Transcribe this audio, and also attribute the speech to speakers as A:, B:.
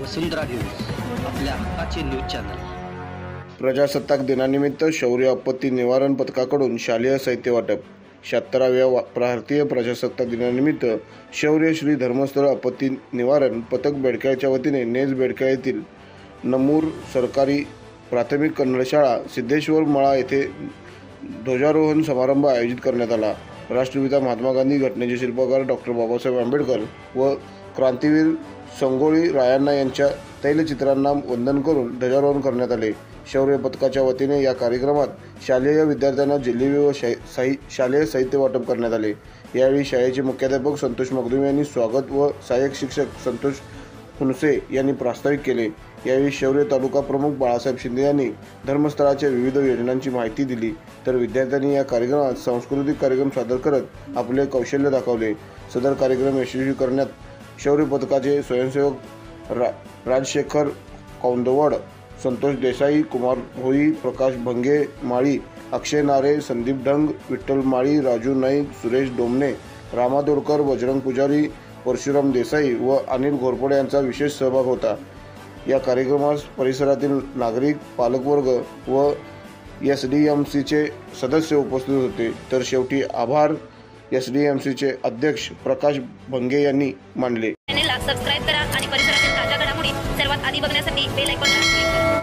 A: वसुंधरा news आपल्या हक्काचे news channel.
B: प्रजासत्ताक दिनानिमित्त शौर्य आपत्ती निवारण पथकाकडून शालेय साहित्य वाटप। 76व्या भारतीय प्रजासत्ताक दिनानिमित्त शौर्य श्री धर्मस्थळ आपत्ती निवारण पथक बेडक्याच्या वतीने नेज बेडक्या येथील नमूर सरकारी प्राथमिक कन्नड शाळा सिद्धेश्वर मळा येथे ध्वजारोहण समारंभ आयोजित करण्यात आला। राष्ट्रपिता महात्मा गांधी, घटनेचे शिल्पकार डॉक्टर बाबासाहेब आंबेडकर व क्रांतीवीर संगोळी रायांना यांच्या तैलचित्रांना वंदन करून ध्वजारोहण करण्यात आले। शौर्य पथकाच्या वतीने या कार्यक्रमात शालेय विद्यार्थ्यांना जिलेबी व शालेय साहित्य वाटप करण्यात आले। यावेळी शाळेचे मुख्याध्यापक संतोष मगदुम यांनी स्वागत व सहाय्यक शिक्षक संतोष हुनसे यांनी प्रास्ताविक केले। यावेळी शौर्य तालुका प्रमुख बाळासाहेब शिंदे यांनी धर्मस्थळाच्या विविध योजनांची माहिती दिली, तर विद्यार्थ्यांनी या कार्यक्रमात सांस्कृतिक कार्यक्रम सादर करत आपले कौशल्य दाखवले। सदर कार्यक्रम यशस्वी करण्यात शौर्य पथकाचे स्वयंसेवक राजशेखर कौंदवड, संतोष देसाई, कुमार भोई, प्रकाश भंगे माळी, अक्षय नारे, संदीप ढंग, विठ्ठल माळी, राजू नाईक, सुरेश डोमने, रामा दोडकर, बजरंग पुजारी, परशुराम देसाई व अनिल घोरपडे यांचा विशेष सहभाग होता। या कार्यक्रमास परिसरातील नागरिक, पालकवर्ग व SDMCचे सदस्य उपस्थित होते। तर शेवटी आभार SDMCचे अध्यक्ष प्रकाश भंगे यांनी मानले।
C: चॅनलला सबस्क्राइब करा आणि परिसरातील ताज्या घडामोडी सर्वात आधी बघण्यासाठी बेल आयकॉनला क्लिक करा।